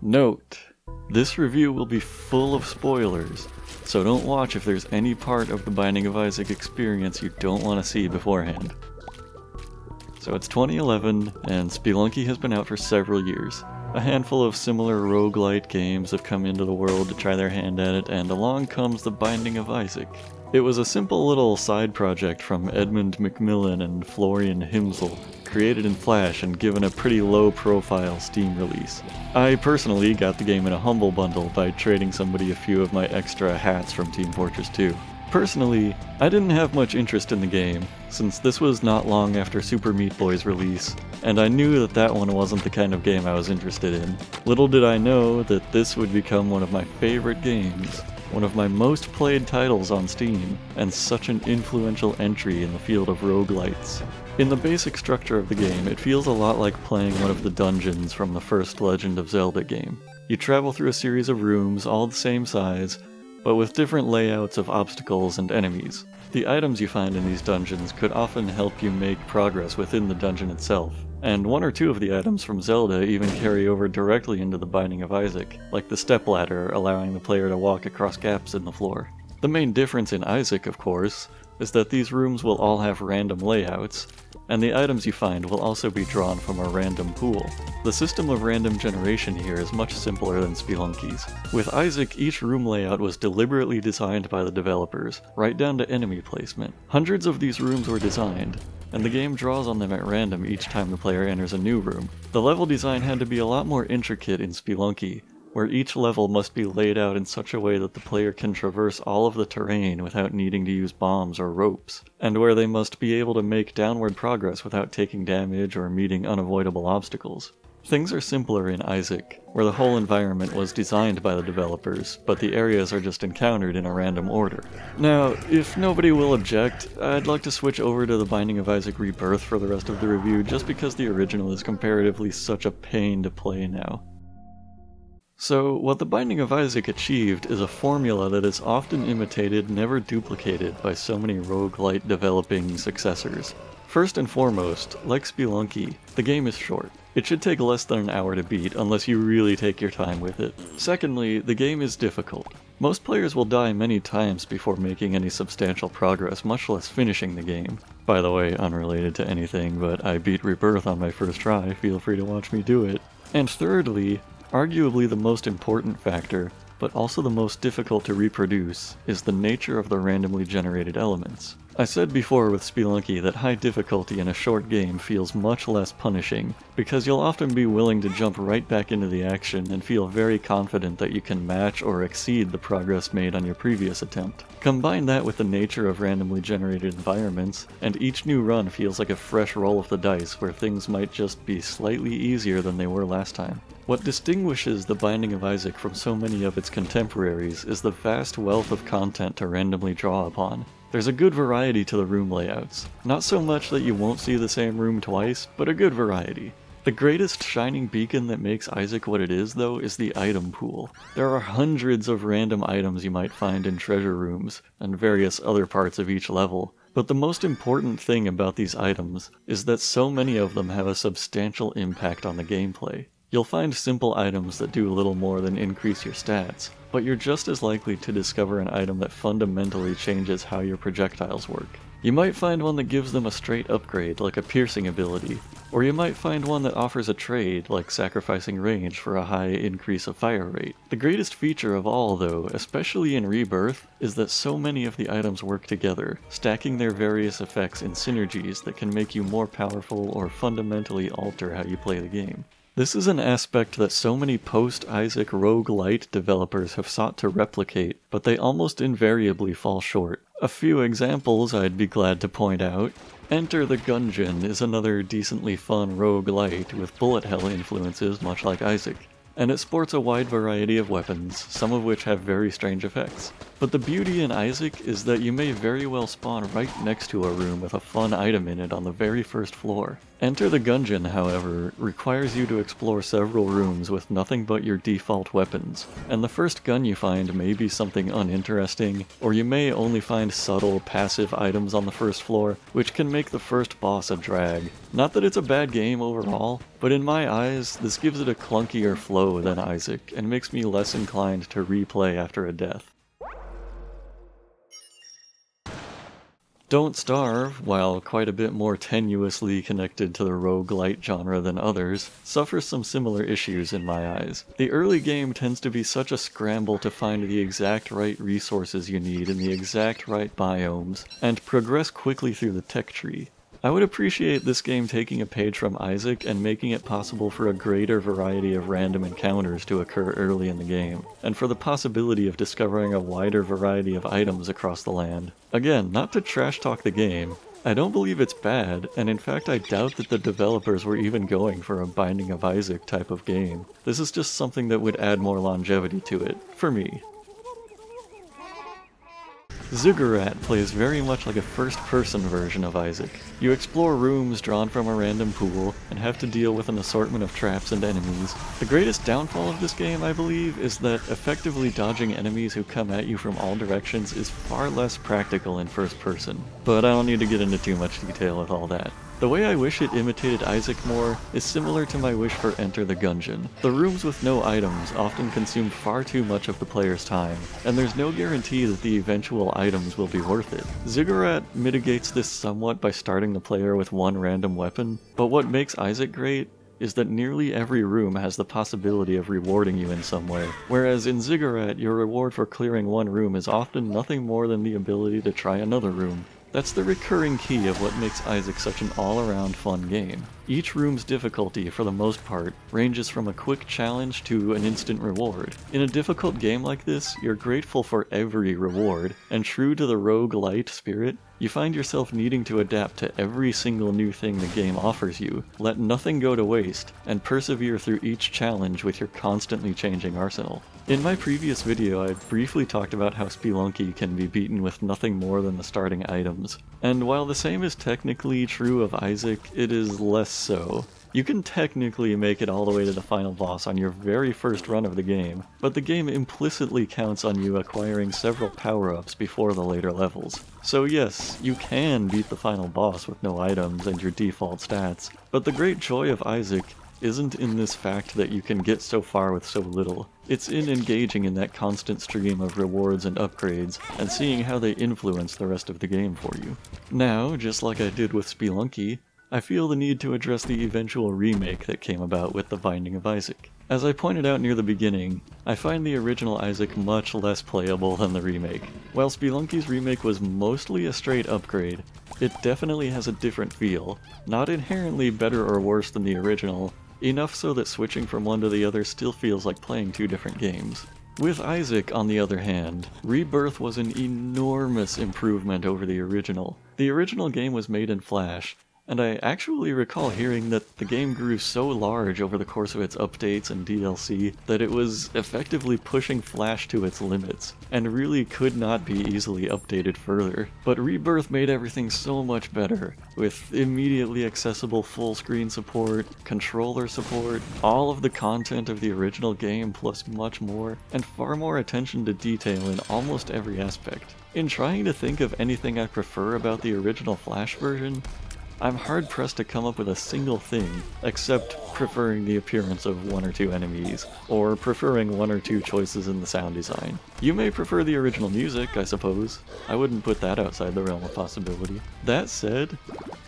Note: this review will be full of spoilers, so don't watch if there's any part of the Binding of Isaac experience you don't want to see beforehand. So it's 2011, and Spelunky has been out for several years. A handful of similar roguelite games have come into the world to try their hand at it, and along comes the Binding of Isaac. It was a simple little side project from Edmund Macmillan and Florian Himsel, created in Flash and given a pretty low-profile Steam release. I personally got the game in a humble bundle by trading somebody a few of my extra hats from Team Fortress 2. Personally, I didn't have much interest in the game, since this was not long after Super Meat Boy's release, and I knew that that one wasn't the kind of game I was interested in. Little did I know that this would become one of my favorite games, one of my most played titles on Steam, and such an influential entry in the field of roguelites. In the basic structure of the game, it feels a lot like playing one of the dungeons from the first Legend of Zelda game. You travel through a series of rooms, all the same size, but with different layouts of obstacles and enemies. The items you find in these dungeons could often help you make progress within the dungeon itself, and one or two of the items from Zelda even carry over directly into the Binding of Isaac, like the stepladder allowing the player to walk across gaps in the floor. The main difference in Isaac, of course, is that these rooms will all have random layouts, and the items you find will also be drawn from a random pool. The system of random generation here is much simpler than Spelunky's. With Isaac, each room layout was deliberately designed by the developers, right down to enemy placement. Hundreds of these rooms were designed, and the game draws on them at random each time the player enters a new room. The level design had to be a lot more intricate in Spelunky, where each level must be laid out in such a way that the player can traverse all of the terrain without needing to use bombs or ropes, and where they must be able to make downward progress without taking damage or meeting unavoidable obstacles. Things are simpler in Isaac, where the whole environment was designed by the developers, but the areas are just encountered in a random order. Now, if nobody will object, I'd like to switch over to the Binding of Isaac Rebirth for the rest of the review, just because the original is comparatively such a pain to play now. So, what the Binding of Isaac achieved is a formula that is often imitated, never duplicated by so many roguelite developing successors. First and foremost, like Spelunky, the game is short. It should take less than an hour to beat, unless you really take your time with it. Secondly, the game is difficult. Most players will die many times before making any substantial progress, much less finishing the game. By the way, unrelated to anything, but I beat Rebirth on my first try, feel free to watch me do it. And thirdly, arguably the most important factor, but also the most difficult to reproduce, is the nature of the randomly generated elements. I said before with Spelunky that high difficulty in a short game feels much less punishing, because you'll often be willing to jump right back into the action and feel very confident that you can match or exceed the progress made on your previous attempt. Combine that with the nature of randomly generated environments, and each new run feels like a fresh roll of the dice where things might just be slightly easier than they were last time. What distinguishes the Binding of Isaac from so many of its contemporaries is the vast wealth of content to randomly draw upon. There's a good variety to the room layouts. Not so much that you won't see the same room twice, but a good variety. The greatest shining beacon that makes Isaac what it is, though, is the item pool. There are hundreds of random items you might find in treasure rooms, and various other parts of each level. But the most important thing about these items is that so many of them have a substantial impact on the gameplay. You'll find simple items that do little more than increase your stats, but you're just as likely to discover an item that fundamentally changes how your projectiles work. You might find one that gives them a straight upgrade, like a piercing ability, or you might find one that offers a trade, like sacrificing range for a high increase of fire rate. The greatest feature of all, though, especially in Rebirth, is that so many of the items work together, stacking their various effects in synergies that can make you more powerful or fundamentally alter how you play the game. This is an aspect that so many post-Isaac roguelite developers have sought to replicate, but they almost invariably fall short. A few examples I'd be glad to point out. Enter the Gungeon is another decently fun roguelite with bullet hell influences much like Isaac, and it sports a wide variety of weapons, some of which have very strange effects. But the beauty in Isaac is that you may very well spawn right next to a room with a fun item in it on the very first floor. Enter the Gungeon, however, requires you to explore several rooms with nothing but your default weapons, and the first gun you find may be something uninteresting, or you may only find subtle, passive items on the first floor, which can make the first boss a drag, Not that it's a bad game overall, but in my eyes, this gives it a clunkier flow than Isaac, and makes me less inclined to replay after a death. Don't Starve, while quite a bit more tenuously connected to the roguelite genre than others, suffers some similar issues in my eyes. The early game tends to be such a scramble to find the exact right resources you need in the exact right biomes, and progress quickly through the tech tree. I would appreciate this game taking a page from Isaac and making it possible for a greater variety of random encounters to occur early in the game, and for the possibility of discovering a wider variety of items across the land. Again, not to trash talk the game, I don't believe it's bad, and in fact I doubt that the developers were even going for a Binding of Isaac type of game. This is just something that would add more longevity to it, for me. Ziggurat plays very much like a first-person version of Isaac. You explore rooms drawn from a random pool, and have to deal with an assortment of traps and enemies. The greatest downfall of this game, I believe, is that effectively dodging enemies who come at you from all directions is far less practical in first person. But I don't need to get into too much detail with all that. The way I wish it imitated Isaac more is similar to my wish for Enter the Gungeon. The rooms with no items often consume far too much of the player's time, and there's no guarantee that the eventual items will be worth it. Ziggurat mitigates this somewhat by starting the player with one random weapon, but what makes Isaac great is that nearly every room has the possibility of rewarding you in some way, whereas in Ziggurat your reward for clearing one room is often nothing more than the ability to try another room. That's the recurring key of what makes Isaac such an all-around fun game. Each room's difficulty, for the most part, ranges from a quick challenge to an instant reward. In a difficult game like this, you're grateful for every reward, and true to the roguelite spirit, you find yourself needing to adapt to every single new thing the game offers you, let nothing go to waste, and persevere through each challenge with your constantly changing arsenal. In my previous video, I briefly talked about how Spelunky can be beaten with nothing more than the starting items, and while the same is technically true of Isaac, it is less so. You can technically make it all the way to the final boss on your very first run of the game, but the game implicitly counts on you acquiring several power-ups before the later levels. So yes, you can beat the final boss with no items and your default stats, but the great joy of Isaac isn't in this fact that you can get so far with so little. It's in engaging in that constant stream of rewards and upgrades, and seeing how they influence the rest of the game for you. Now, just like I did with Spelunky, I feel the need to address the eventual remake that came about with The Binding of Isaac. As I pointed out near the beginning, I find the original Isaac much less playable than the remake. While Spelunky's remake was mostly a straight upgrade, it definitely has a different feel, not inherently better or worse than the original, enough so that switching from one to the other still feels like playing two different games. With Isaac, on the other hand, Rebirth was an enormous improvement over the original. The original game was made in Flash, and I actually recall hearing that the game grew so large over the course of its updates and DLC that it was effectively pushing Flash to its limits, and really could not be easily updated further. But Rebirth made everything so much better, with immediately accessible full-screen support, controller support, all of the content of the original game plus much more, and far more attention to detail in almost every aspect. In trying to think of anything I prefer about the original Flash version, I'm hard-pressed to come up with a single thing, except preferring the appearance of one or two enemies, or preferring one or two choices in the sound design. You may prefer the original music, I suppose. I wouldn't put that outside the realm of possibility. That said,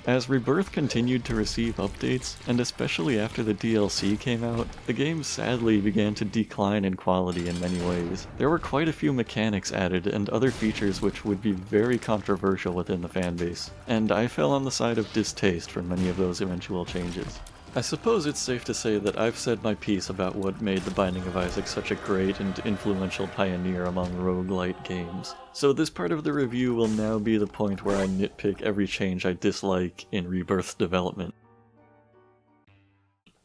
as Rebirth continued to receive updates, and especially after the DLC came out, the game sadly began to decline in quality in many ways. There were quite a few mechanics added and other features which would be very controversial within the fanbase, and I fell on the side of distaste for many of those eventual changes. I suppose it's safe to say that I've said my piece about what made The Binding of Isaac such a great and influential pioneer among roguelite games. So this part of the review will now be the point where I nitpick every change I dislike in Rebirth's development.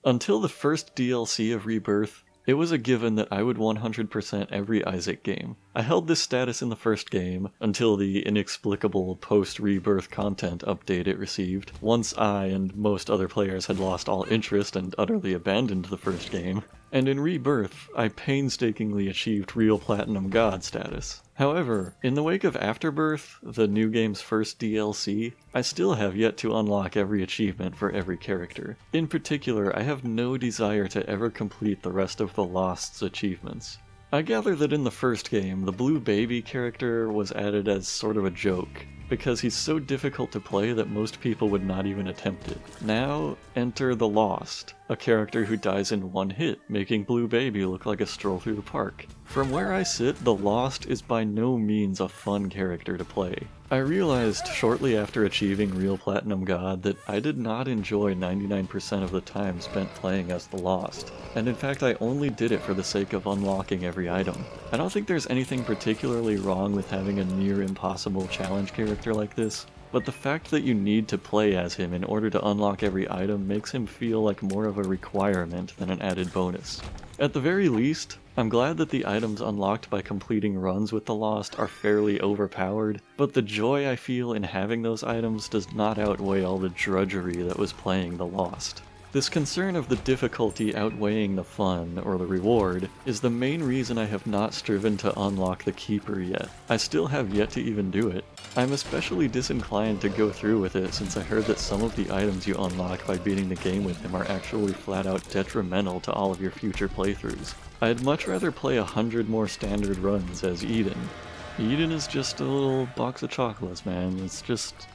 Until the first DLC of Rebirth, it was a given that I would 100% every Isaac game. I held this status in the first game, until the inexplicable post-Rebirth content update it received, once I and most other players had lost all interest and utterly abandoned the first game. And in Rebirth, I painstakingly achieved real Platinum God status. However, in the wake of Afterbirth, the new game's first DLC, I still have yet to unlock every achievement for every character. In particular, I have no desire to ever complete the rest of the Lost's achievements. I gather that in the first game, the Blue Baby character was added as sort of a joke, because he's so difficult to play that most people would not even attempt it. Now, enter the Lost, a character who dies in one hit, making Blue Baby look like a stroll through the park. From where I sit, the Lost is by no means a fun character to play. I realized shortly after achieving Real Platinum God that I did not enjoy 99% of the time spent playing as the Lost, and in fact I only did it for the sake of unlocking every item. I don't think there's anything particularly wrong with having a near impossible challenge character like this, but the fact that you need to play as him in order to unlock every item makes him feel like more of a requirement than an added bonus. At the very least, I'm glad that the items unlocked by completing runs with the Lost are fairly overpowered, but the joy I feel in having those items does not outweigh all the drudgery that was playing the Lost. This concern of the difficulty outweighing the fun, or the reward, is the main reason I have not striven to unlock the Keeper yet. I still have yet to even do it. I'm especially disinclined to go through with it since I heard that some of the items you unlock by beating the game with him are actually flat out detrimental to all of your future playthroughs. I'd much rather play 100 more standard runs as Eden. Eden is just a little box of chocolates, man. It's just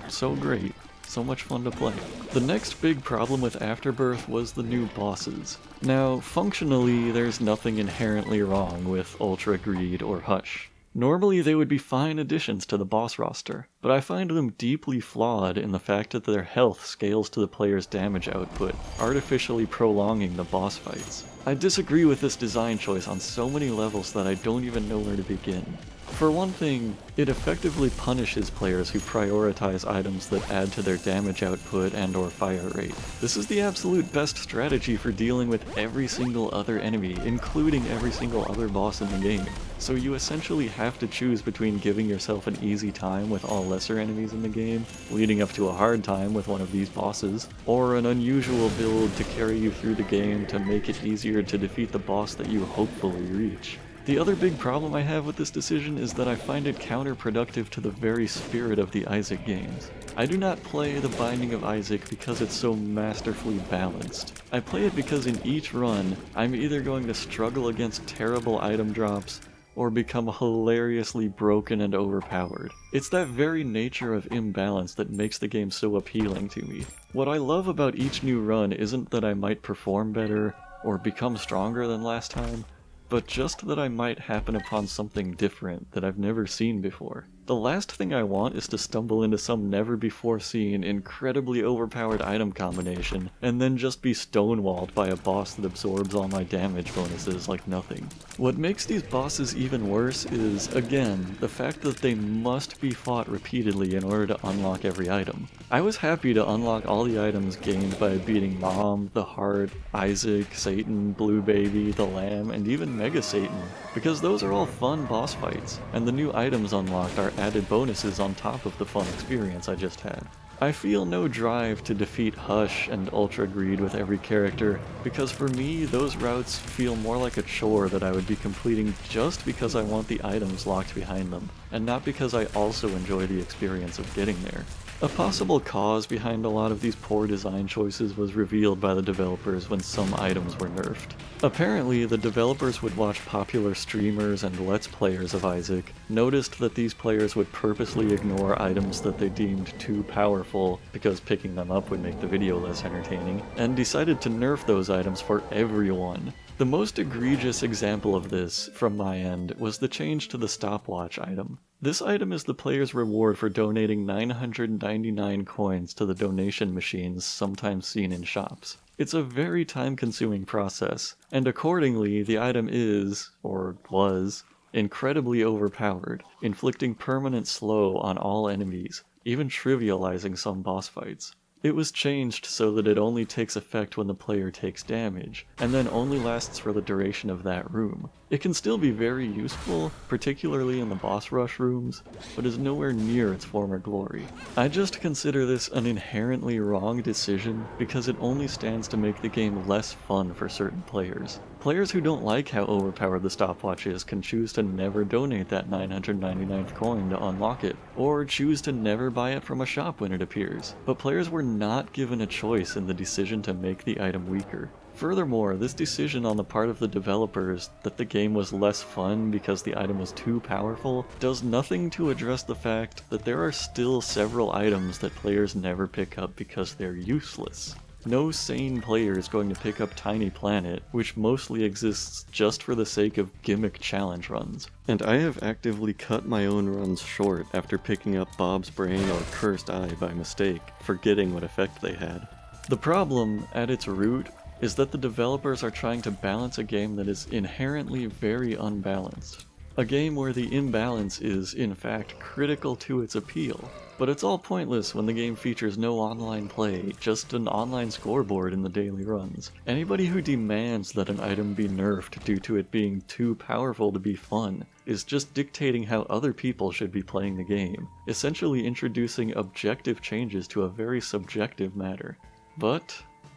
so great. So much fun to play. The next big problem with Afterbirth was the new bosses. Now, functionally, there's nothing inherently wrong with Ultra Greed or Hush. Normally they would be fine additions to the boss roster, but I find them deeply flawed in the fact that their health scales to the player's damage output, artificially prolonging the boss fights. I disagree with this design choice on so many levels that I don't even know where to begin. For one thing, it effectively punishes players who prioritize items that add to their damage output and or fire rate. This is the absolute best strategy for dealing with every single other enemy, including every single other boss in the game. So you essentially have to choose between giving yourself an easy time with all lesser enemies in the game, leading up to a hard time with one of these bosses, or an unusual build to carry you through the game to make it easier to defeat the boss that you hopefully reach. The other big problem I have with this decision is that I find it counterproductive to the very spirit of the Isaac games. I do not play The Binding of Isaac because it's so masterfully balanced. I play it because in each run, I'm either going to struggle against terrible item drops, or become hilariously broken and overpowered. It's that very nature of imbalance that makes the game so appealing to me. What I love about each new run isn't that I might perform better, or become stronger than last time, but just that I might happen upon something different that I've never seen before. The last thing I want is to stumble into some never-before-seen, incredibly overpowered item combination, and then just be stonewalled by a boss that absorbs all my damage bonuses like nothing. What makes these bosses even worse is, again, the fact that they must be fought repeatedly in order to unlock every item. I was happy to unlock all the items gained by beating Mom, the Heart, Isaac, Satan, Blue Baby, the Lamb, and even Mega Satan, because those are all fun boss fights, and the new items unlocked are added bonuses on top of the fun experience I just had. I feel no drive to defeat Hush and Ultra Greed with every character, because for me, those routes feel more like a chore that I would be completing just because I want the items locked behind them, and not because I also enjoy the experience of getting there. A possible cause behind a lot of these poor design choices was revealed by the developers when some items were nerfed. Apparently, the developers would watch popular streamers and Let's Players of Isaac, noticed that these players would purposely ignore items that they deemed too powerful because picking them up would make the video less entertaining, and decided to nerf those items for everyone. The most egregious example of this, from my end, was the change to the stopwatch item. This item is the player's reward for donating 999 coins to the donation machines sometimes seen in shops. It's a very time-consuming process, and accordingly the item is, or was, incredibly overpowered, inflicting permanent slow on all enemies, even trivializing some boss fights. It was changed so that it only takes effect when the player takes damage, and then only lasts for the duration of that room. It can still be very useful, particularly in the boss rush rooms, but is nowhere near its former glory. I just consider this an inherently wrong decision because it only stands to make the game less fun for certain players. Players who don't like how overpowered the stopwatch is can choose to never donate that 999th coin to unlock it, or choose to never buy it from a shop when it appears. But players were not given a choice in the decision to make the item weaker. Furthermore, this decision on the part of the developers that the game was less fun because the item was too powerful does nothing to address the fact that there are still several items that players never pick up because they're useless. No sane player is going to pick up Tiny Planet, which mostly exists just for the sake of gimmick challenge runs. And I have actively cut my own runs short after picking up Bob's Brain or Cursed Eye by mistake, forgetting what effect they had. The problem, at its root, is that the developers are trying to balance a game that is inherently very unbalanced. A game where the imbalance is, in fact, critical to its appeal. But it's all pointless when the game features no online play, just an online scoreboard in the daily runs. Anybody who demands that an item be nerfed due to it being too powerful to be fun is just dictating how other people should be playing the game, essentially introducing objective changes to a very subjective matter. But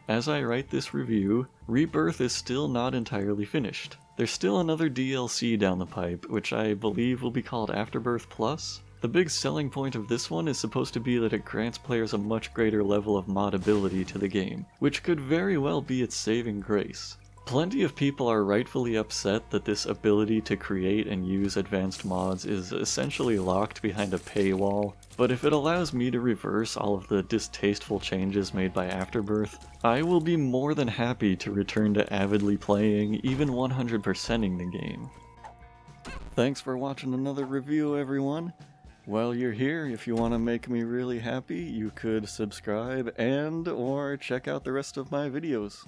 as I write this review, Rebirth is still not entirely finished. There's still another DLC down the pipe, which I believe will be called Afterbirth Plus. The big selling point of this one is supposed to be that it grants players a much greater level of modability to the game, which could very well be its saving grace. Plenty of people are rightfully upset that this ability to create and use advanced mods is essentially locked behind a paywall, but if it allows me to reverse all of the distasteful changes made by Afterbirth, I will be more than happy to return to avidly playing, even 100%ing the game. Thanks for watching another review, everyone. While you're here, if you want to make me really happy, you could subscribe and/or check out the rest of my videos.